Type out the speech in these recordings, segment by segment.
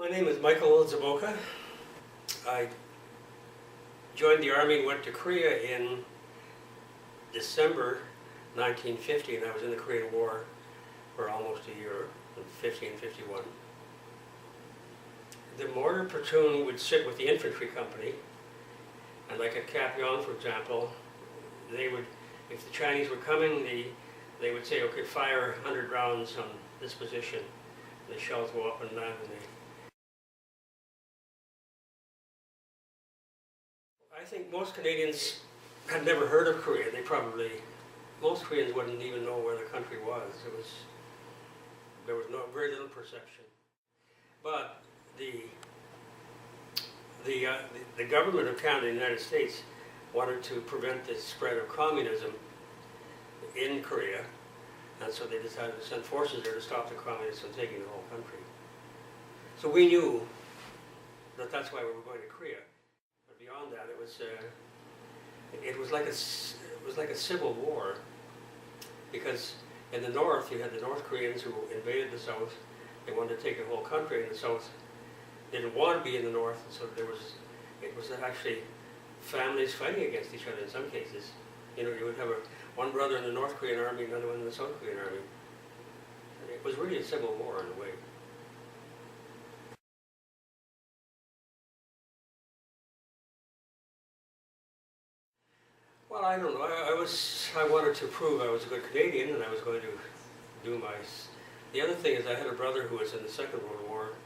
My name is Michael Zaboka. I joined the Army and went to Korea in December 1950, and I was in the Korean War for almost a year, in 50 and 51. The mortar platoon would sit with the infantry company, and like at Cap Yon, for example, they would, if the Chinese were coming, they would say, okay, fire 100 rounds on this position. And the shells go up and land, and I think most Canadians had never heard of Korea. Most Koreans wouldn't even know where the country was. There was very little perception. But the government of Canada and the United States wanted to prevent the spread of communism in Korea, and so they decided to send forces there to stop the communists from taking the whole country. So we knew that that's why we were going to Korea. But beyond that, it was like a civil war, because in the north you had the North Koreans who invaded the south. They wanted to take the whole country, and the south didn't want to be in the north, so it was actually families fighting against each other in some cases. You know, you would have one brother in the North Korean army, another one in the South Korean army. And it was really a civil war in a way. Well, I don't know. I wanted to prove I was a good Canadian, and I was going to do my. The other thing is, I had a brother who was in the Second World War,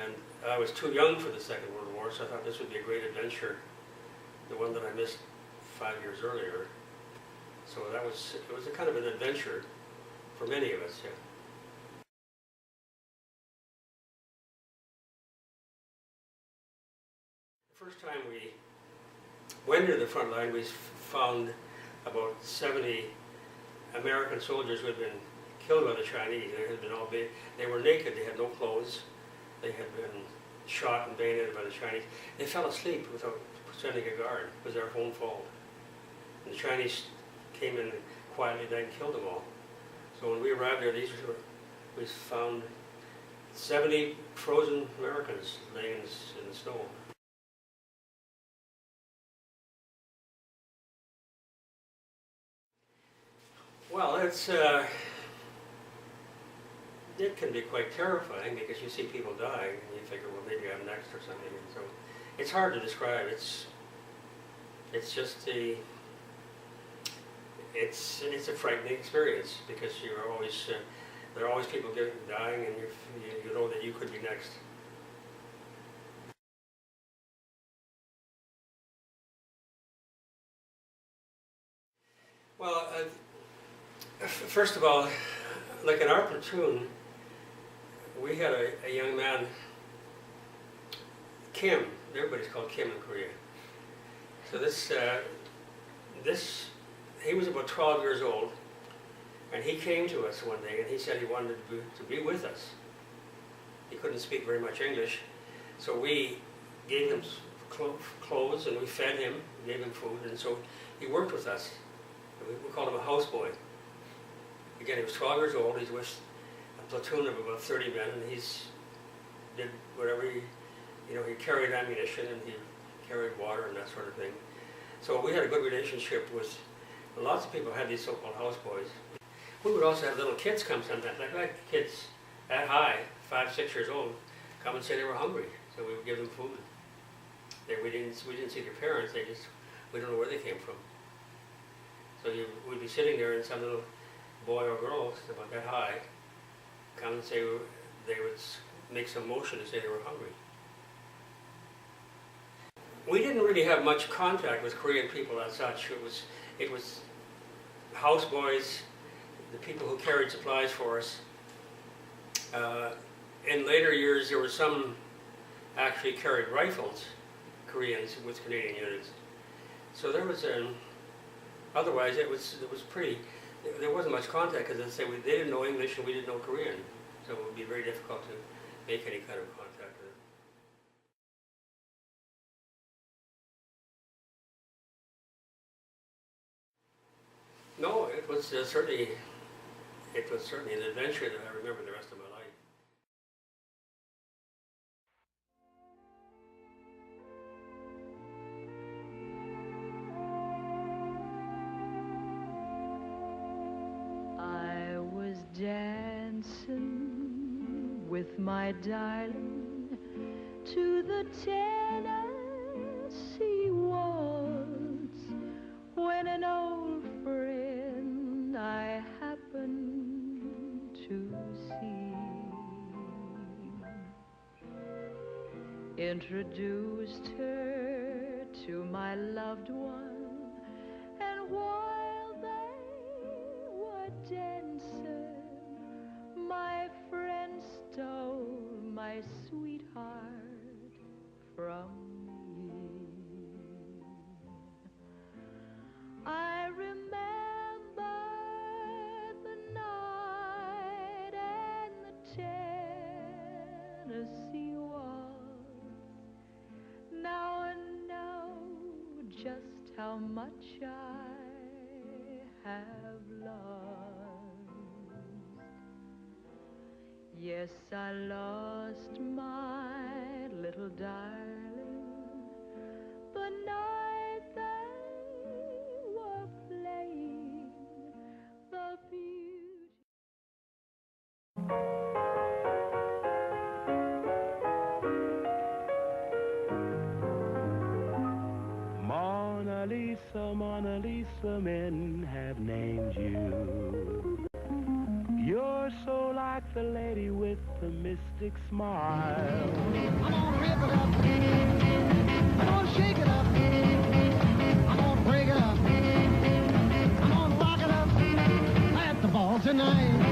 and I was too young for the Second World War, so I thought this would be a great adventure, the one that I missed 5 years earlier. So it was a kind of an adventure for many of us. Yeah. The first time we went to the front line, we found about 70 American soldiers who had been killed by the Chinese. They were naked, they had no clothes, they had been shot and bayoneted by the Chinese. They fell asleep without sending a guard. It was their own fault. And the Chinese came in quietly at night and killed them all. So when we arrived there, we found 70 frozen Americans laying in the snow. Well, it can be quite terrifying, because you see people dying and you figure, well, maybe I'm next or something. And so it's hard to describe. It's just it's a frightening experience, because there are always people dying, and you know that you could be next. Well, first of all, like in our platoon, we had a young man, Kim. Everybody's called Kim in Korea. So he was about 12 years old, and he came to us one day and he said he wanted to be with us. He couldn't speak very much English, so we gave him clothes, and we fed him, gave him food, and so he worked with us. We called him a houseboy. Again, he was 12 years old. He's with a platoon of about 30 men, and he did whatever he carried ammunition, and he carried water and that sort of thing. So we had a good relationship with lots of people. Had these so-called houseboys. We would also have little kids come sometimes, like kids that high, 5, 6 years old, come and say they were hungry. So we would give them food. We didn't see their parents. We don't know where they came from. So we'd be sitting there, and some little boy or girl about that high come and say they would make some motion to say they were hungry. We didn't really have much contact with Korean people as such. It was houseboys, the people who carried supplies for us. In later years, there were some actually carried rifles, Koreans with Canadian units. So there was otherwise it was pretty. There wasn't much contact, because they didn't know English and we didn't know Korean, so it would be very difficult to make any kind of contact with them. No, it was certainly an adventure that I remember the rest of my life. with my darling to the Tennessee waltz, when an old friend I happened to see introduced her to my loved one, and while they were dancing, my friend stole my sweetheart from me. I remember the night and the Tennessee waltz. Now I know just how much I have lost. Yes, I lost my little darling the night they were playing the beauty. Mona Lisa, Mona Lisa, men have named you. You're so like the lady with the mystic smile. I'm gonna rip it up. I'm gonna shake it up. I'm gonna break it up. I'm gonna rock it up at the ball tonight.